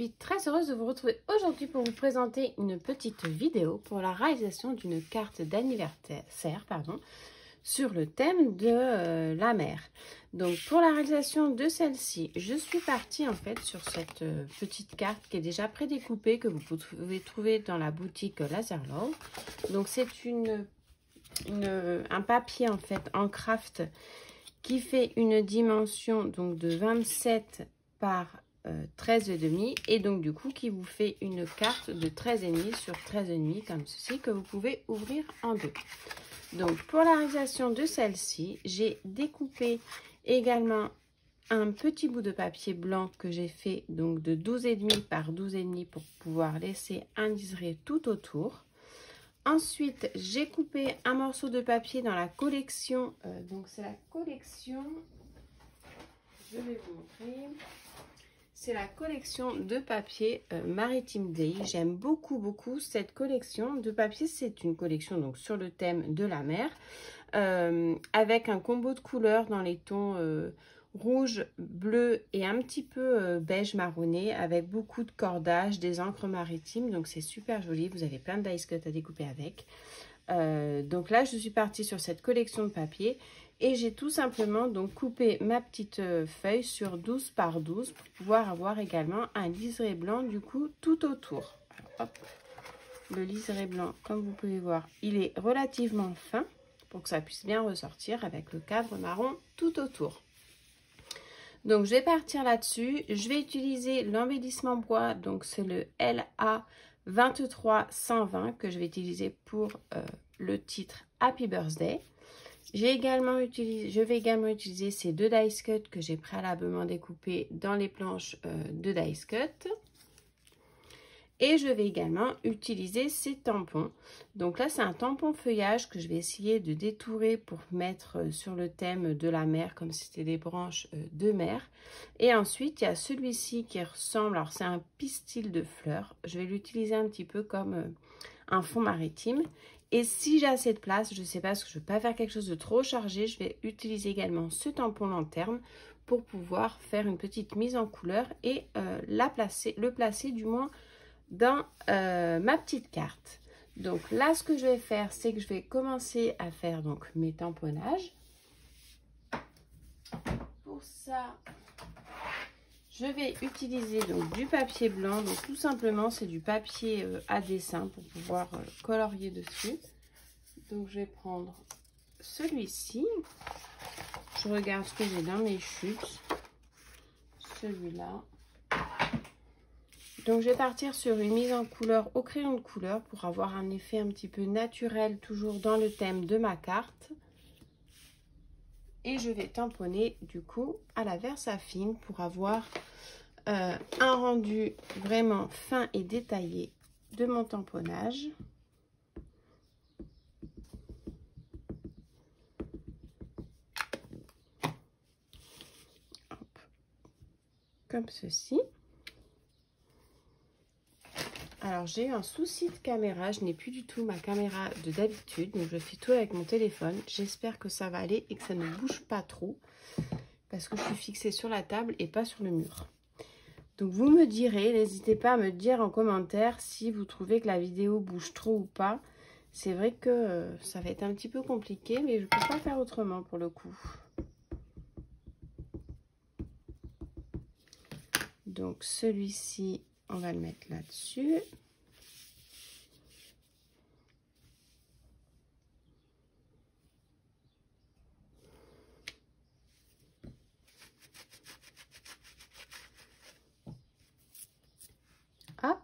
suis très heureuse de vous retrouver aujourd'hui pour vous présenter une petite vidéo pour la réalisation d'une carte d'anniversaire sur le thème de la mer. Donc pour la réalisation de celle-ci, je suis partie en fait sur cette petite carte qui est déjà prédécoupée que vous pouvez trouver dans la boutique Laser Love. Donc c'est un papier en fait en craft qui fait une dimension donc de 27 par 13,5 et donc du coup qui vous fait une carte de 13,5 sur 13,5 comme ceci que vous pouvez ouvrir en deux. Donc pour la réalisation de celle-ci, j'ai découpé également un petit bout de papier blanc que j'ai fait donc de 12,5 par 12,5 pour pouvoir laisser un liseré tout autour. Ensuite, j'ai coupé un morceau de papier dans la collection, donc c'est la collection, je vais vous montrer, c'est la collection de papier Maritime Day. J'aime beaucoup cette collection de papier. C'est une collection donc sur le thème de la mer, avec un combo de couleurs dans les tons rouge, bleu et un petit peu beige marronné, avec beaucoup de cordage, des encres maritimes, donc c'est super joli. Vous avez plein de dice cut à découper avec. Donc là je suis partie sur cette collection de papier et j'ai tout simplement donc coupé ma petite feuille sur 12 par 12 pour pouvoir avoir également un liseré blanc du coup tout autour. Alors, hop, le liseré blanc, comme vous pouvez voir, il est relativement fin pour que ça puisse bien ressortir avec le cadre marron tout autour. Donc je vais partir là-dessus. Je vais utiliser l'embellissement bois, donc c'est le LA 23120 que je vais utiliser pour le titre Happy Birthday. Je vais également utiliser ces deux dice cut que j'ai préalablement découpés dans les planches de dice cut. Et je vais également utiliser ces tampons. Donc là, c'est un tampon feuillage que je vais essayer de détourer pour mettre sur le thème de la mer, comme si c'était des branches de mer. Et ensuite, il y a celui-ci qui ressemble, alors c'est un pistil de fleurs. Je vais l'utiliser un petit peu comme un fond maritime. Et si j'ai assez de place, je ne sais pas, parce que je ne veux pas faire quelque chose de trop chargé, je vais utiliser également ce tampon lanterne pour pouvoir faire une petite mise en couleur et le placer du moins dans ma petite carte. Donc là ce que je vais faire, c'est que je vais commencer à faire donc mes tamponnages. Pour ça je vais utiliser donc du papier blanc, donc tout simplement c'est du papier à dessin pour pouvoir colorier dessus. Donc je vais prendre celui-ci, je regarde ce que j'ai dans mes chutes, celui-là. Donc je vais partir sur une mise en couleur au crayon de couleur pour avoir un effet un petit peu naturel, toujours dans le thème de ma carte. Et je vais tamponner du coup à la Versafine pour avoir un rendu vraiment fin et détaillé de mon tamponnage. Hop. Comme ceci. Alors j'ai eu un souci de caméra, je n'ai plus du tout ma caméra de d'habitude, donc je fais tout avec mon téléphone. J'espère que ça va aller et que ça ne bouge pas trop, parce que je suis fixée sur la table et pas sur le mur. Donc vous me direz, n'hésitez pas à me dire en commentaire si vous trouvez que la vidéo bouge trop ou pas. C'est vrai que ça va être un petit peu compliqué, mais je ne peux pas faire autrement pour le coup. Donc celui-ci, on va le mettre là-dessus. Hop.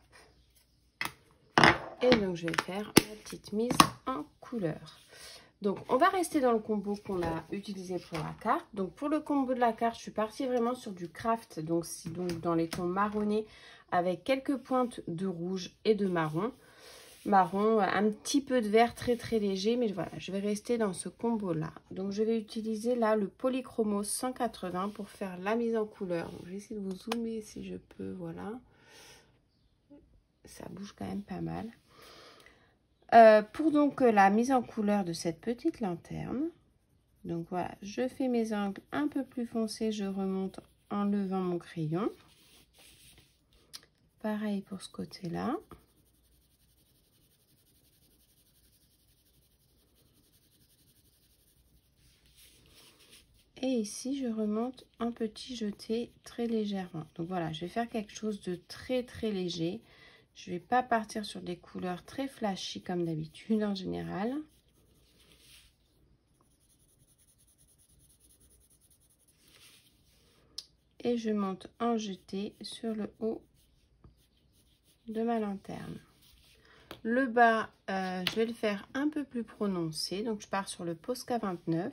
Et donc je vais faire ma petite mise en couleur. Donc on va rester dans le combo qu'on a utilisé pour la carte. Donc pour le combo de la carte, je suis partie vraiment sur du craft, donc dans les tons marronnés avec quelques pointes de rouge et de marron. Marron, un petit peu de vert très léger, mais voilà, je vais rester dans ce combo là. Donc je vais utiliser là le Polychromo 180 pour faire la mise en couleur. Donc, je vais essayer de vous zoomer si je peux, voilà. Ça bouge quand même pas mal. Pour donc la mise en couleur de cette petite lanterne, donc voilà, je fais mes angles un peu plus foncés, je remonte en levant mon crayon. pareil pour ce côté-là. Et ici, je remonte un petit jeté très légèrement. Donc voilà, je vais faire quelque chose de très léger. Je ne vais pas partir sur des couleurs très flashy comme d'habitude en général. Et je monte un jeté sur le haut de ma lanterne. Le bas, je vais le faire un peu plus prononcé. Donc je pars sur le Posca 29.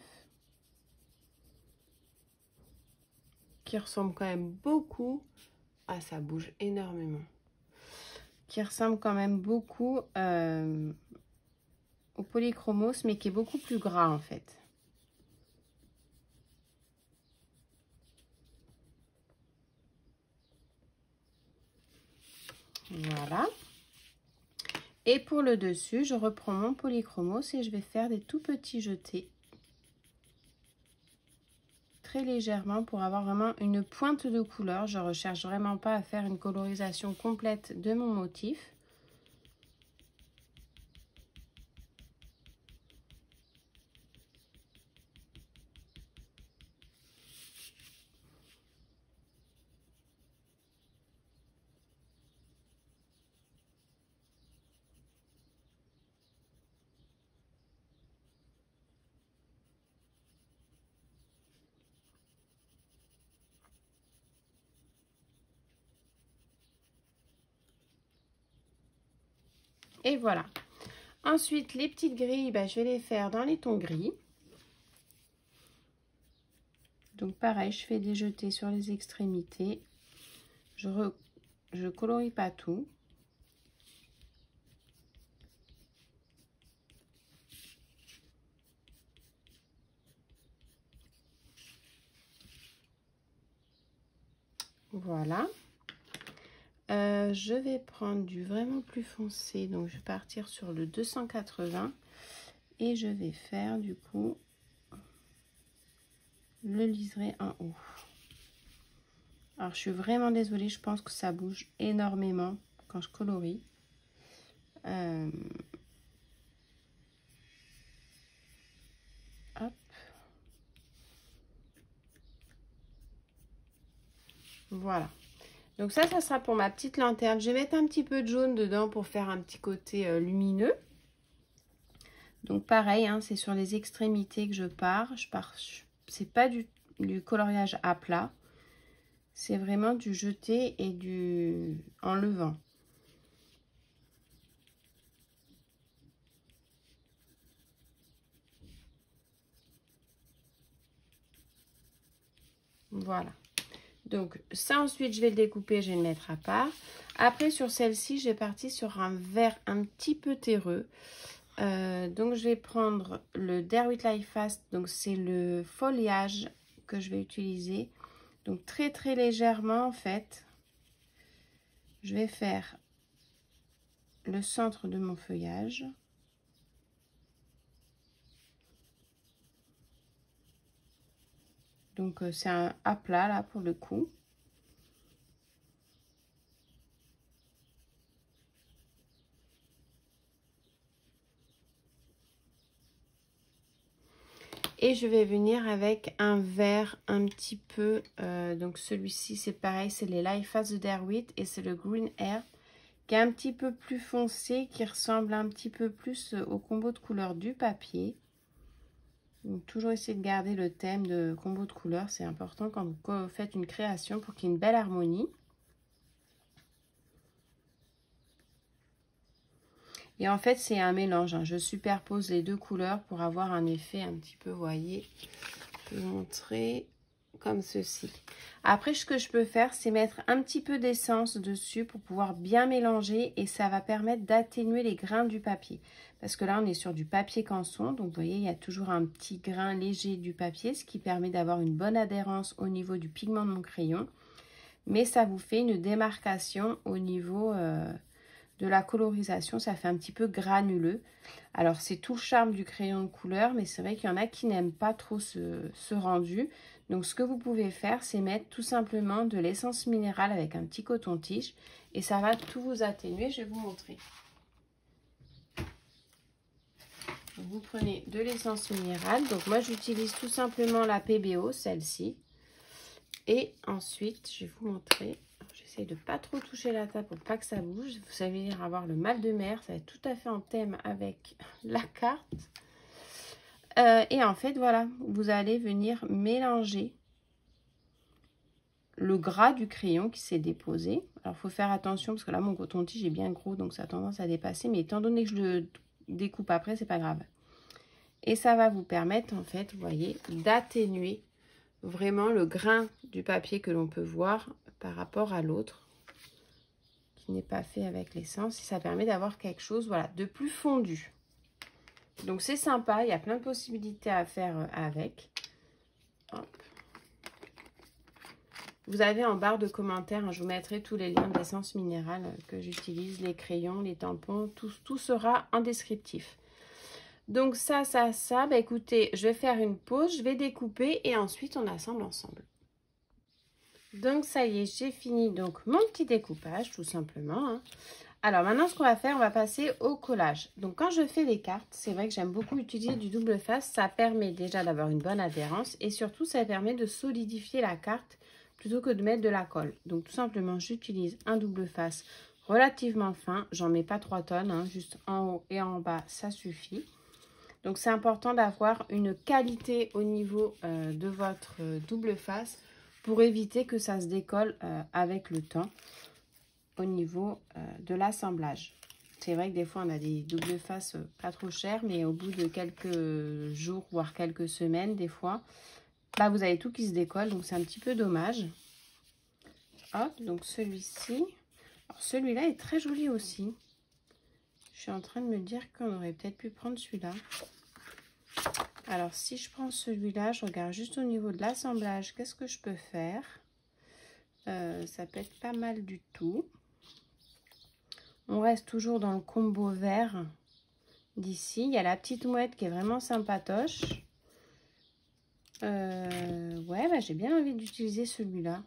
Qui ressemble quand même beaucoup, ah ça bouge énormément, qui ressemble quand même beaucoup au Polychromos, mais qui est beaucoup plus gras en fait. Voilà. Et pour le dessus, je reprends mon Polychromos et je vais faire des tout petits jetés. Très légèrement pour avoir vraiment une pointe de couleur. Je ne recherche vraiment pas à faire une colorisation complète de mon motif. Et voilà. Ensuite, les petites grilles, je vais les faire dans les tons gris. Donc pareil, je fais des jetés sur les extrémités. Je colorie pas tout. Voilà. Je vais prendre du vraiment plus foncé, donc je vais partir sur le 280 et je vais faire du coup le liseré en haut. Alors je suis vraiment désolée, je pense que ça bouge énormément quand je colorie. Hop. Voilà. Donc ça sera pour ma petite lanterne. Je vais mettre un petit peu de jaune dedans pour faire un petit côté lumineux. Donc pareil, hein, c'est sur les extrémités que je pars. C'est pas du coloriage à plat. C'est vraiment du jeté et du enlevant. Voilà. Donc ça ensuite je vais le découper, je vais le mettre à part. Après sur celle-ci, j'ai parti sur un vert un petit peu terreux. Donc je vais prendre le Dare with Life Fast. Donc c'est le foliage que je vais utiliser. Donc très légèrement en fait. Je vais faire le centre de mon feuillage. Donc c'est un à plat là pour le coup. Et je vais venir avec un vert un petit peu, donc celui-ci c'est pareil, c'est les Life Fast de Derwit et c'est le Green Air qui est un petit peu plus foncé, qui ressemble un petit peu plus au combo de couleurs du papier. Donc toujours essayer de garder le thème de combo de couleurs, c'est important quand vous faites une création pour qu'il y ait une belle harmonie. Et en fait, c'est un mélange. Hein. Je superpose les deux couleurs pour avoir un effet un petit peu, vous voyez, je peux vous montrer comme ceci. Après, ce que je peux faire, c'est mettre un petit peu d'essence dessus pour pouvoir bien mélanger et ça va permettre d'atténuer les grains du papier. Parce que là, on est sur du papier canson. Donc, vous voyez, il y a toujours un petit grain léger du papier, ce qui permet d'avoir une bonne adhérence au niveau du pigment de mon crayon. Mais ça vous fait une démarcation au niveau de la colorisation, ça fait un petit peu granuleux. Alors, c'est tout le charme du crayon de couleur, mais c'est vrai qu'il y en a qui n'aiment pas trop ce rendu. Donc, ce que vous pouvez faire, c'est mettre tout simplement de l'essence minérale avec un petit coton-tige et ça va tout vous atténuer. Je vais vous montrer. Donc, vous prenez de l'essence minérale. Donc, moi, j'utilise tout simplement la PBO, celle-ci. Et ensuite, je vais vous montrer. J'essaie de ne pas trop toucher la table pour pas que ça bouge. Vous allez avoir le mal de mer. Ça va être tout à fait en thème avec la carte. Et en fait, voilà, vous allez venir mélanger le gras du crayon qui s'est déposé. Alors, il faut faire attention parce que là, mon coton-tige est bien gros, donc ça a tendance à dépasser. Mais étant donné que je le découpe après, c'est pas grave. Et ça va vous permettre, en fait, vous voyez, d'atténuer vraiment le grain du papier que l'on peut voir par rapport à l'autre qui n'est pas fait avec l'essence. Et ça permet d'avoir quelque chose, voilà, de plus fondu. Donc, c'est sympa. Il y a plein de possibilités à faire avec. Hop. Vous avez en barre de commentaires, hein, je vous mettrai tous les liens d'essence minérale que j'utilise, les crayons, les tampons, tout sera en descriptif. Donc ça, bah écoutez, je vais faire une pause, je vais découper et ensuite on assemble ensemble. Donc ça y est, j'ai fini donc mon petit découpage tout simplement. Hein. Alors maintenant ce qu'on va faire, on va passer au collage. Donc quand je fais les cartes, c'est vrai que j'aime beaucoup utiliser du double face, ça permet déjà d'avoir une bonne adhérence et surtout ça permet de solidifier la carte plutôt que de mettre de la colle. Donc tout simplement, j'utilise un double face relativement fin. J'en mets pas 3 tonnes, hein, juste en haut et en bas, ça suffit. Donc c'est important d'avoir une qualité au niveau de votre double face pour éviter que ça se décolle avec le temps au niveau de l'assemblage. C'est vrai que des fois on a des double faces pas trop chères, mais au bout de quelques jours, voire quelques semaines des fois, bah, vous avez tout qui se décolle, donc c'est un petit peu dommage. Hop, donc celui-ci. Alors celui-là est très joli aussi. Je suis en train de me dire qu'on aurait peut-être pu prendre celui-là. Alors si je prends celui-là, je regarde juste au niveau de l'assemblage, qu'est-ce que je peux faire? Ça peut être pas mal du tout. On reste toujours dans le combo vert d'ici. Il y a la petite mouette qui est vraiment sympatoche. Ouais, bah, j'ai bien envie d'utiliser celui-là.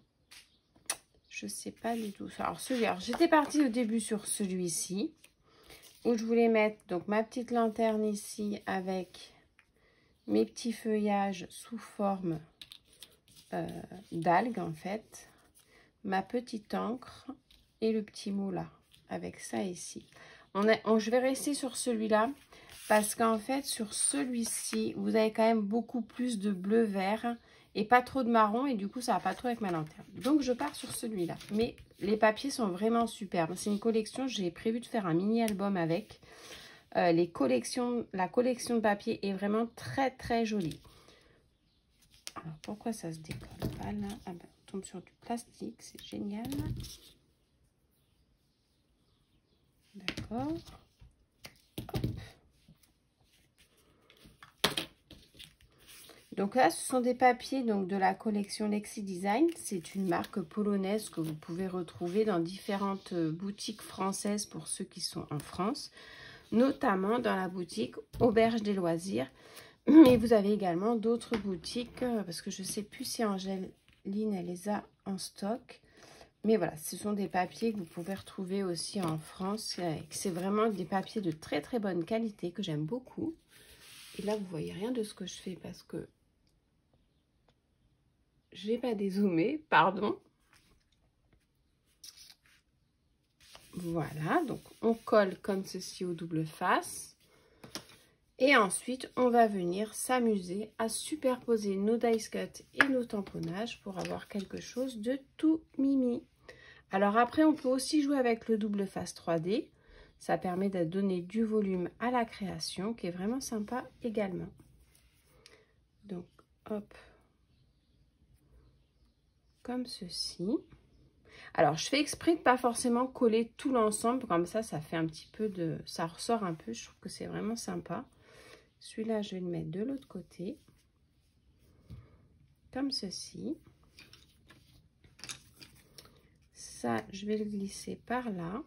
Je sais pas du tout. Alors j'étais partie au début sur celui-ci où je voulais mettre donc ma petite lanterne ici avec mes petits feuillages sous forme d'algues en fait, ma petite encre et le petit mot là avec ça ici. Je vais rester sur celui-là parce qu'en fait sur celui-ci vous avez quand même beaucoup plus de bleu vert et pas trop de marron et du coup ça va pas trop avec ma lanterne. Donc je pars sur celui-là. Mais les papiers sont vraiment superbes. C'est une collection, j'ai prévu de faire un mini album avec. La collection de papier est vraiment très très jolie. Alors pourquoi ça se décolle pas là? Ah ben, on tombe sur du plastique, c'est génial. D'accord. Donc là, ce sont des papiers donc, de la collection Lexi Design. C'est une marque polonaise que vous pouvez retrouver dans différentes boutiques françaises pour ceux qui sont en France, notamment dans la boutique Auberge des Loisirs. Mais vous avez également d'autres boutiques, parce que je ne sais plus si Angéline, elle les a en stock. Mais voilà, ce sont des papiers que vous pouvez retrouver aussi en France. C'est vraiment des papiers de très très bonne qualité que j'aime beaucoup. Et là, vous voyez rien de ce que je fais parce que j'ai pas dézoomé, pardon. Voilà, donc on colle comme ceci au double face. Et ensuite, on va venir s'amuser à superposer nos dice cut et nos tamponnages pour avoir quelque chose de tout mimi. Alors après, on peut aussi jouer avec le double face 3D. Ça permet de donner du volume à la création, qui est vraiment sympa également. Donc, hop. Comme ceci. Alors, je fais exprès de pas forcément coller tout l'ensemble. Comme ça fait un petit peu de... Ça ressort un peu. Je trouve que c'est vraiment sympa. Celui-là, je vais le mettre de l'autre côté. Comme ceci. Ça, je vais le glisser par là.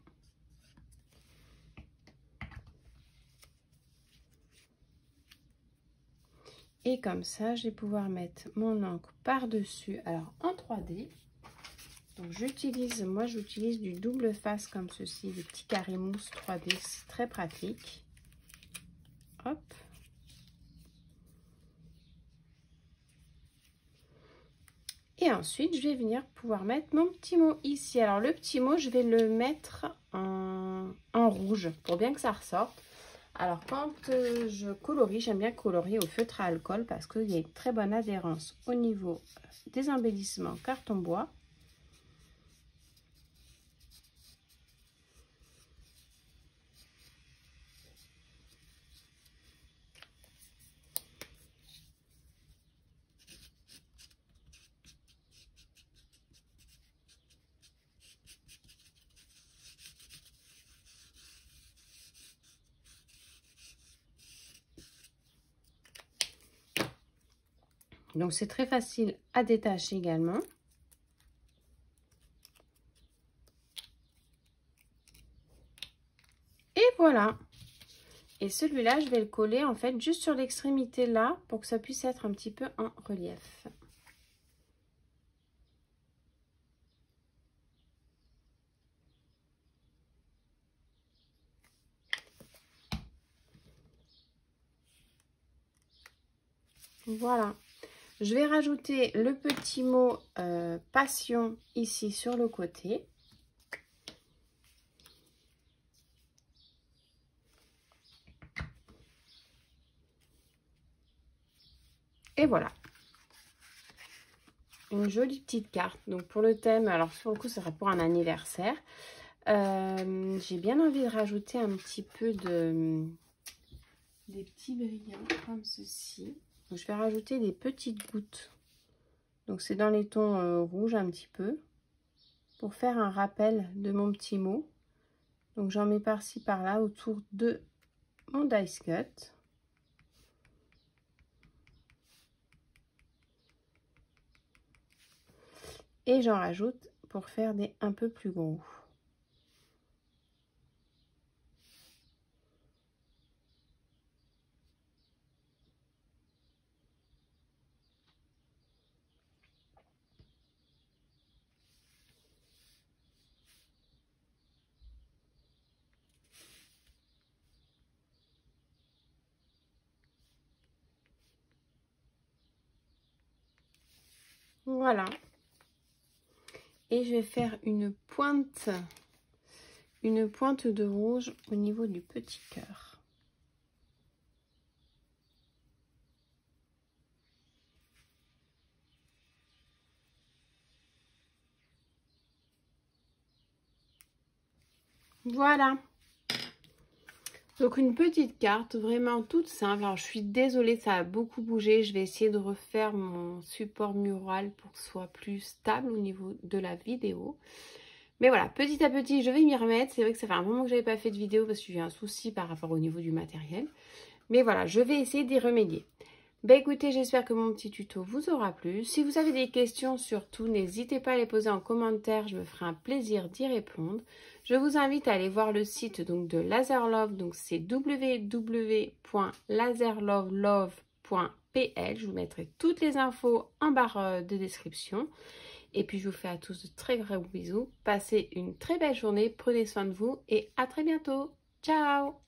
Et comme ça, je vais pouvoir mettre mon encre par-dessus. Alors, en 3D. Donc, moi, j'utilise du double face comme ceci, des petits carrés mousse 3D. C'est très pratique. Hop. Et ensuite, je vais venir pouvoir mettre mon petit mot ici. Alors, le petit mot, je vais le mettre en rouge pour bien que ça ressorte. Alors, quand je colorie, j'aime bien colorier au feutre à alcool parce qu'il y a une très bonne adhérence au niveau des embellissements carton bois. Donc, c'est très facile à détacher également. Et voilà. Et celui-là, je vais le coller en fait juste sur l'extrémité là pour que ça puisse être un petit peu en relief. Voilà. Je vais rajouter le petit mot passion ici sur le côté. Et voilà. Une jolie petite carte. Donc pour le thème, alors sur le coup, ça sera pour un anniversaire. J'ai bien envie de rajouter un petit peu des petits brillants comme ceci. Donc, je vais rajouter des petites gouttes. Donc c'est dans les tons rouges un petit peu. Pour faire un rappel de mon petit mot. Donc j'en mets par-ci par-là autour de mon dice cut. Et j'en rajoute pour faire des un peu plus gros. Voilà. Et je vais faire une pointe de rouge au niveau du petit cœur. Voilà. Donc une petite carte vraiment toute simple. Alors je suis désolée, ça a beaucoup bougé. Je vais essayer de refaire mon support mural pour que ce soit plus stable au niveau de la vidéo. Mais voilà, petit à petit, je vais m'y remettre. C'est vrai que ça fait un moment que je n'avais pas fait de vidéo parce que j'ai eu un souci par rapport au niveau du matériel. Mais voilà, je vais essayer d'y remédier. Ben écoutez, j'espère que mon petit tuto vous aura plu. Si vous avez des questions surtout, n'hésitez pas à les poser en commentaire. Je me ferai un plaisir d'y répondre. Je vous invite à aller voir le site donc, de Laserlove. Donc c'est www.laserlovelove.pl. Je vous mettrai toutes les infos en barre de description. Et puis je vous fais à tous de très gros bisous. Passez une très belle journée. Prenez soin de vous et à très bientôt. Ciao!